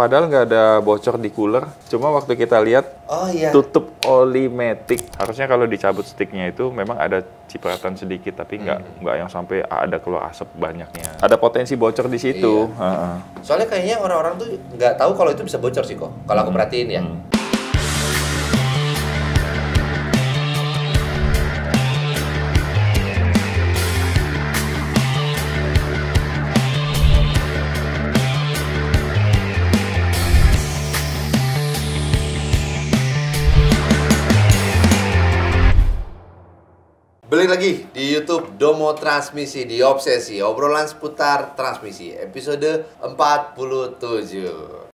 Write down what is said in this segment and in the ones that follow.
padahal nggak ada bocor di cooler. Cuma waktu kita lihat tutup oli matic, harusnya kalau dicabut sticknya itu memang ada cipratan sedikit, tapi nggak yang sampai ada keluar asap banyaknya. Ada potensi bocor di situ. Iya. Soalnya kayaknya orang-orang tuh nggak tahu kalau itu bisa bocor sih kok. Kalau aku perhatiin ya. Balik lagi di YouTube Domo Transmisi di Obsesi, obrolan seputar transmisi, episode 47.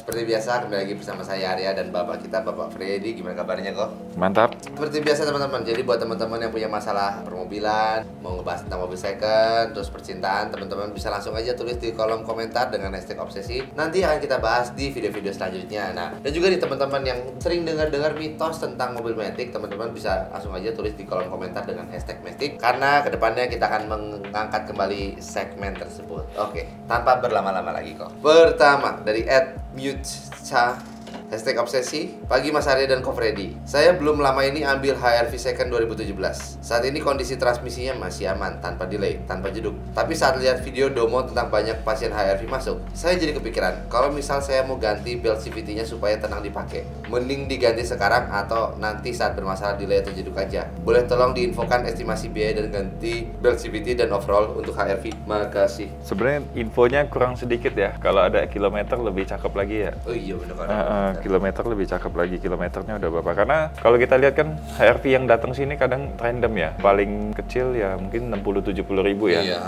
Seperti biasa, kembali lagi bersama saya Arya dan bapak kita, Bapak Freddy. Gimana kabarnya kok? Mantap. Seperti biasa teman-teman, jadi buat teman-teman yang punya masalah permobilan, mau ngebahas tentang mobil second, terus percintaan, teman-teman bisa langsung aja tulis di kolom komentar dengan hashtag obsesi. Nanti akan kita bahas di video-video selanjutnya. Nah, dan juga nih teman-teman yang sering dengar-dengar mitos tentang mobil matic, teman-teman bisa langsung aja tulis di kolom komentar dengan hashtag matic, karena kedepannya kita akan mengangkat kembali segmen tersebut. Oke, tanpa berlama-lama lagi kok. Pertama, dari @mute_cha hashtag obsesi, pagi Mas Arya dan Ko Freddy. Saya belum lama ini ambil HRV second 2017. Saat ini kondisi transmisinya masih aman, tanpa delay, tanpa jeduk. Tapi saat lihat video Domo tentang banyak pasien HRV masuk, saya jadi kepikiran, kalau misal saya mau ganti belt CVT-nya supaya tenang dipakai, mending diganti sekarang atau nanti saat bermasalah delay atau jeduk aja. Boleh tolong diinfokan estimasi biaya dan ganti belt CVT dan overall untuk HRV. Makasih. Sebenarnya infonya kurang sedikit ya. Kalau ada kilometer lebih cakep lagi ya. Oh iya benar kan. Kilometer lebih cakep lagi, kilometernya udah berapa? Karena kalau kita lihat kan HRV yang datang sini kadang random ya, paling kecil ya mungkin 60-70 ribu ya. Iya.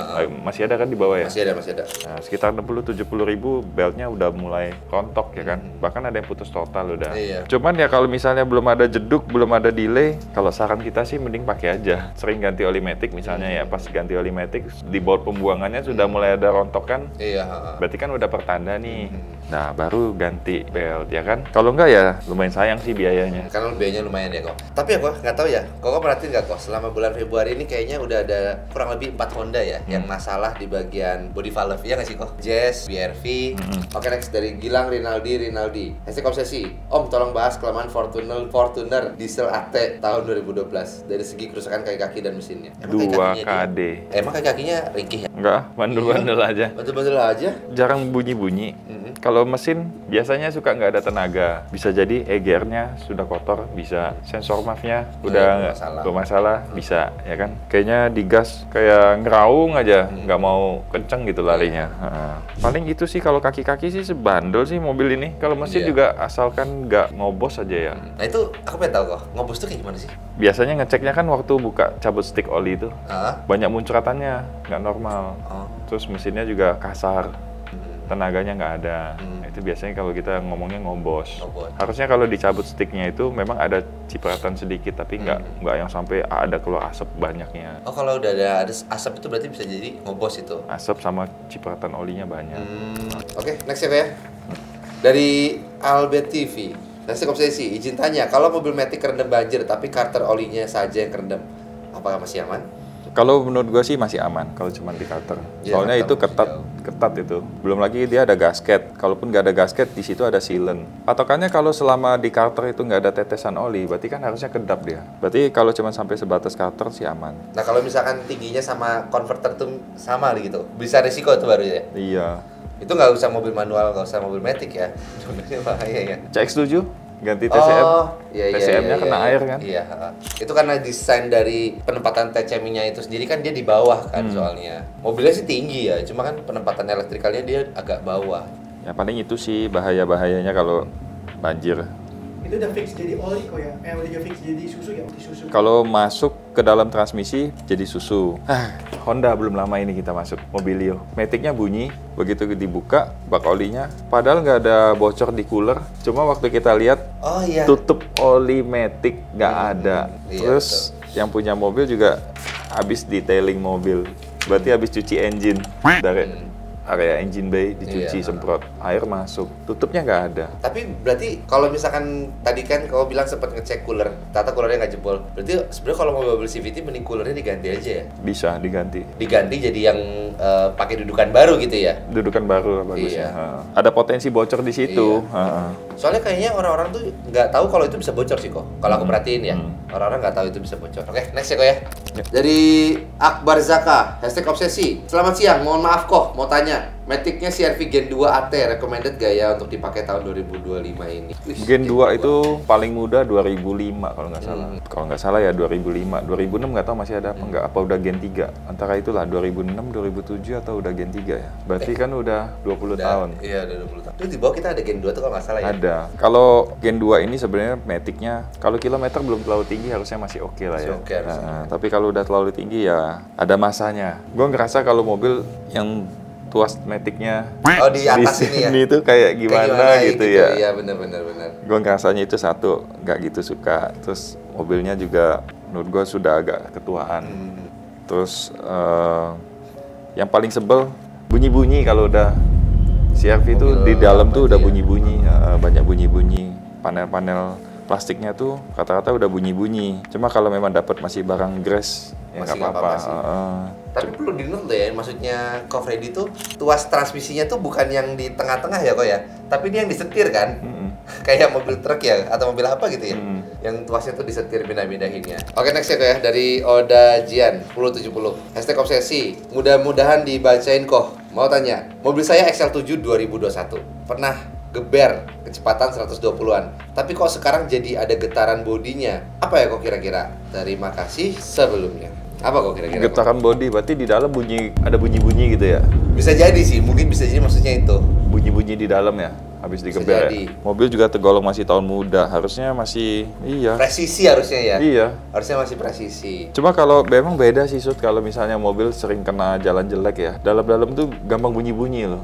Masih ada kan di bawah ya? Masih ada. Nah, sekitar 60-70 ribu beltnya udah mulai rontok ya kan, bahkan ada yang putus total udah. Iya. Cuman ya kalau misalnya belum ada jeduk, belum ada delay, kalau saran kita sih mending pakai aja. Sering ganti oli matic misalnya ya, pas ganti oli matic di baut pembuangannya sudah mulai ada rontokan. Iya. Berarti kan udah pertanda nih. Nah, baru ganti belt ya kan. Kalau enggak ya lumayan sayang sih biayanya. Karena biayanya lumayan ya kok. Tapi ya kok nggak tahu ya. Kok perhatiin nggak kok? Selama bulan Februari ini kayaknya udah ada kurang lebih 4 Honda ya yang masalah di bagian body valve ya nggak sih kok? Jazz, BRV. Oke next dari Gilang Rinaldi. Hashtag obsesi. Om tolong bahas kelemahan Fortuner diesel AT tahun 2012 dari segi kerusakan kaki-kaki dan mesinnya. 2 KD. Emang kaki-kakinya ringkih ya? Enggak, bandel-bandel aja. Bandel-bandel aja. Jarang bunyi-bunyi. Kalau mesin biasanya suka nggak ada tenaga. Bisa jadi EGR-nya sudah kotor, bisa sensor MAF-nya udah bermasalah, bisa ya kan. Kayaknya digas kayak ngeraung aja, nggak mau kenceng gitu larinya. Paling itu sih kalau kaki-kaki sih sebandel sih mobil ini. Kalau mesin juga asalkan nggak ngobos aja ya. Nah itu aku pengen tahu kok, ngobos tuh kayak gimana sih? Biasanya ngeceknya kan waktu buka cabut stick oli itu banyak muncratannya, nggak normal. Terus mesinnya juga kasar, tenaganya nggak ada. Itu biasanya kalau kita ngomongnya ngobos. Harusnya kalau dicabut sticknya itu memang ada cipratan sedikit, tapi nggak yang sampai ada keluar asap banyaknya. Oh kalau udah ada asap itu berarti bisa jadi ngobos itu? Asap sama cipratan olinya banyak. Oke, next ya. Dari Albert TV, hashtag obsesi, izin tanya, kalau mobil matic kerendam banjir tapi karter olinya saja yang kerendam, apakah masih aman? Kalau menurut gue sih masih aman kalau cuma di karter. Soalnya itu ketat itu. Belum lagi dia ada gasket. Kalaupun nggak ada gasket, di situ ada sealant. Patokannya kalau selama di karter itu nggak ada tetesan oli, berarti kan harusnya kedap dia. Berarti kalau cuma sampai sebatas karter sih aman. Nah kalau misalkan tingginya sama converter tuh sama gitu, bisa risiko itu baru ya? Iya. Itu nggak usah mobil manual, nggak usah mobil matic ya? Sebenarnya bahaya ya. CX-7 ganti TCM. TCM-nya kena air kan? Iya. Itu karena desain dari penempatan TCM-nya itu sendiri kan dia di bawah kan soalnya. Mobilnya sih tinggi ya, cuma kan penempatan elektrikalnya dia agak bawah. Ya paling itu sih bahayanya kalau banjir. Itu udah fix jadi oli kok ya? Udah fix jadi susu ya? Susu. Kalau masuk ke dalam transmisi jadi susu. Honda belum lama ini kita masuk, Mobilio. Matic-nya bunyi, begitu dibuka bak olinya, padahal nggak ada bocor di cooler. Cuma waktu kita lihat tutup oli matic nggak ada. Terus yang punya mobil juga habis detailing mobil. Berarti habis cuci engine dari area engine bay, dicuci, semprot, air masuk, tutupnya nggak ada. Tapi berarti kalau misalkan tadi kan kau bilang sempat ngecek cooler, ternyata coolernya nggak jebol. Berarti sebenarnya kalau mau mobil CVT mending coolernya diganti aja ya? Bisa diganti. Diganti jadi yang pakai dudukan baru gitu ya? Dudukan baru bagusnya. Ada potensi bocor di situ. Soalnya kayaknya orang-orang tuh nggak tahu kalau itu bisa bocor sih kok. Kalau aku perhatiin ya, orang-orang nggak tahu itu bisa bocor. Oke, next ya kok ya. Dari Akbar Zaka, #obsesi. Selamat siang, mohon maaf kok, mau tanya. Matic-nya CR-V Gen 2 AT recommended gak ya untuk dipakai tahun 2025 ini? Gen 2 itu paling muda 2005 kalau nggak salah. Kalau nggak salah ya 2005. 2006 nggak tahu masih ada apa nggak. Apa udah Gen 3? Antara itulah 2006, 2007 atau udah Gen 3 ya. Berarti kan udah 20 tahun. Iya, udah 20 tahun. Itu di bawah kita ada Gen 2 tuh kalau nggak salah ya? Ada. Kalau Gen 2 ini sebenarnya Matic-nya kalau kilometer belum terlalu tinggi harusnya masih oke lah ya. Oke, tapi kalau udah terlalu tinggi ya ada masanya. Gue ngerasa kalau mobil yang tuas Matic-nya di atas ini ya? Itu kayak gimana gitu ya. Iya, benar. Gue ngerasanya itu satu, nggak gitu suka. Terus mobilnya juga menurut gue sudah agak ketuaan. Terus yang paling sebel bunyi-bunyi kalau udah CR-V itu di dalam tuh udah bunyi-bunyi, banyak bunyi-bunyi. Panel-panel plastiknya tuh rata-rata udah bunyi-bunyi. Cuma kalau memang dapat masih barang grass ya nggak apa-apa. Tapi perlu di-note ya, maksudnya Cofredi tuh tuas transmisinya tuh bukan yang di tengah-tengah ya kok ya, tapi dia yang disetir kan, kayak mobil truk ya atau mobil apa gitu ya, yang tuasnya tuh disetir pindah-pindahinnya. Oke, next ya kok ya, dari Oda Jian 1070 #obsesi. Mudah-mudahan dibacain kok. Mau tanya, mobil saya XL7 2021 pernah geber kecepatan 120-an, tapi kok sekarang jadi ada getaran bodinya. Apa ya kok kira-kira? Terima kasih sebelumnya. Apa kok kira-kira? Getaran bodi, berarti di dalam ada bunyi-bunyi gitu ya? Bisa jadi sih, mungkin bisa jadi maksudnya itu. Bunyi-bunyi di dalam ya, habis digeber ya? Mobil juga tergolong masih tahun muda, harusnya masih, presisi harusnya ya? Iya. Harusnya masih presisi. Cuma kalau memang beda sih, Sud, kalau misalnya mobil sering kena jalan jelek ya, dalam-dalam tuh gampang bunyi-bunyi loh.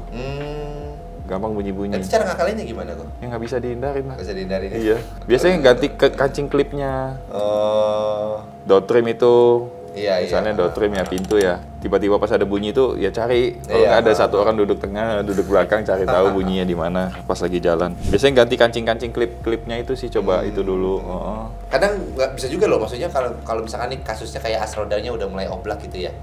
Gampang bunyi-bunyi. Itu cara ngakalinnya gimana kok? Ya nggak bisa dihindarin lah. Nggak bisa dihindarin ya? Iya. Biasanya ganti ke kancing klipnya. Dot trim itu. Misalnya dot trim ya, pintu ya. Tiba-tiba pas ada bunyi itu ya cari. Kalau nggak ada satu orang duduk tengah, duduk belakang, cari tahu bunyinya di mana pas lagi jalan. Biasanya ganti kancing-kancing klipnya itu sih, coba itu dulu. Kadang nggak bisa juga loh, maksudnya kalau misalkan nih kasusnya kayak as rodanya udah mulai oblak gitu ya.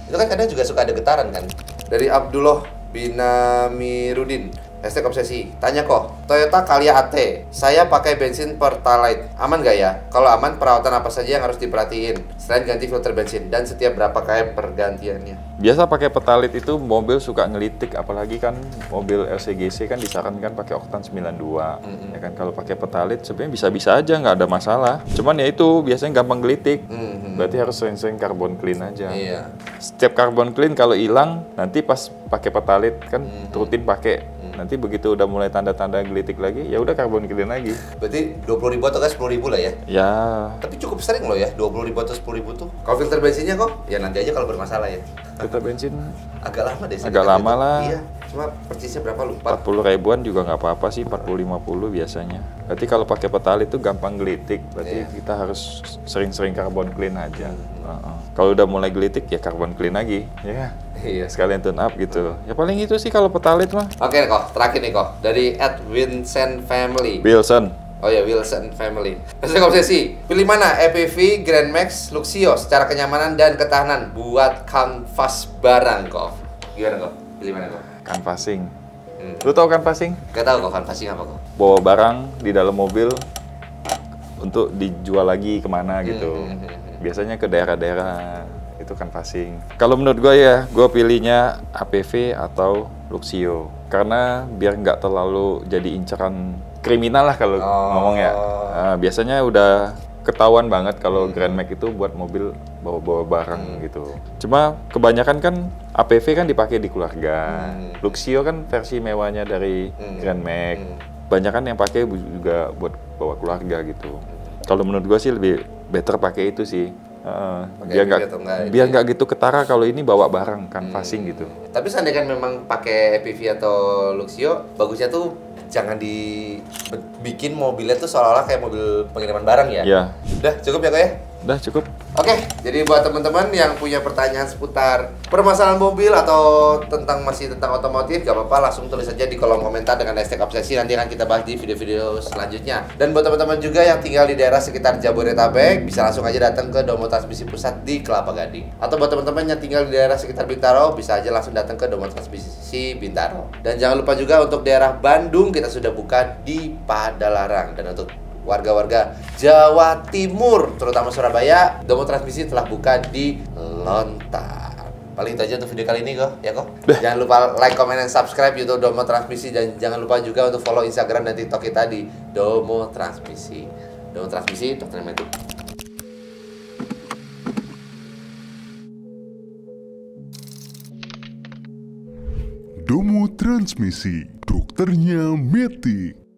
Itu kan kadang juga suka ada getaran kan. Dari Abdullah Binamirudin, #obsesi. Tanya kok, Toyota Calya AT, saya pakai bensin Pertalite, aman gak ya? Kalau aman, perawatan apa saja yang harus diperhatiin selain ganti filter bensin, dan setiap berapa km pergantiannya? Biasa pakai Pertalite itu mobil suka ngelitik, apalagi kan mobil LCGC kan disarankan pakai oktan 92. Ya kan, kalau pakai Pertalite sebenarnya bisa-bisa aja, nggak ada masalah. Cuman ya itu biasanya gampang ngelitik. Berarti harus sering-sering carbon clean aja. Iya. Setiap carbon clean kalau hilang, nanti pas pakai Pertalite kan rutin pakai. Nanti begitu udah mulai tanda-tanda gelitik lagi, ya udah carbon clean lagi. Berarti 20.000 atau 10.000 lah ya? Ya. Tapi cukup sering loh ya, 20.000 atau 10.000 tuh. Kalau filter bensinnya kok, ya nanti aja kalau bermasalah ya. Filter bensin agak lama deh. Agak lama lah. Iya, cuma persisnya berapa lupa. 40 ribuan juga nggak apa-apa sih, 40-50 biasanya. Berarti kalau pakai Pertalite itu gampang gelitik, berarti kita harus sering-sering carbon clean aja. Kalau udah mulai gelitik ya carbon clean lagi, ya. Iya, sekalian tune up gitu. Ya paling itu sih kalau Pertalite mah. Oke kok, terakhir nih kok dari @Vincent Family. Wilson. Oh ya, Wilson Family. #obsesi. Pilih mana? EPV, Grand Max, Luxio secara kenyamanan dan ketahanan buat kanvas barang kok. Gimana kok? Pilih mana kok? Canvassing. Lu tau canvassing? Gak tau kok canvassing apa kok. Bawa barang di dalam mobil untuk dijual lagi kemana gitu. Biasanya ke daerah-daerah. Itu canvassing. Kalau menurut gue ya, gue pilihnya APV atau Luxio. Karena biar nggak terlalu jadi incaran kriminal lah kalau ngomong ya. Biasanya udah ketahuan banget kalau Grand Max itu buat mobil bawa-bawa barang gitu. Cuma kebanyakan kan APV kan dipakai di keluarga. Luxio kan versi mewahnya dari Grand Max. Banyakan yang pakai juga buat bawa keluarga gitu. Kalau menurut gue sih lebih better pakai itu sih. Biar nggak gitu ketara kalau ini bawa barang canvassing gitu. Tapi seandainya memang pakai EPV atau Luxio, bagusnya tuh jangan dibikin mobilnya tuh seolah-olah kayak mobil pengiriman barang ya. Iya. Udah cukup ya kok ya. Udah cukup. Oke, jadi buat teman-teman yang punya pertanyaan seputar permasalahan mobil atau masih tentang otomotif, gak apa-apa, langsung tulis saja di kolom komentar dengan hashtag obsesi. Nanti akan kita bahas di video-video selanjutnya. Dan buat teman-teman juga yang tinggal di daerah sekitar Jabodetabek, bisa langsung aja datang ke Domo Transmisi Pusat di Kelapa Gading. Atau buat teman-teman yang tinggal di daerah sekitar Bintaro, bisa aja langsung datang ke Domo Transmisi Bintaro. Dan jangan lupa juga untuk daerah Bandung, kita sudah buka di Padalarang. Dan untuk warga-warga Jawa Timur, terutama Surabaya, Domo Transmisi telah buka di Lontar. Paling itu aja untuk video kali ini kok, ya kok. Jangan lupa like, comment, dan subscribe YouTube Domo Transmisi. Dan jangan lupa juga untuk follow Instagram dan TikTok kita di Domo Transmisi. Domo Transmisi, Dokter Medik. Domo Transmisi, dokternya Metik.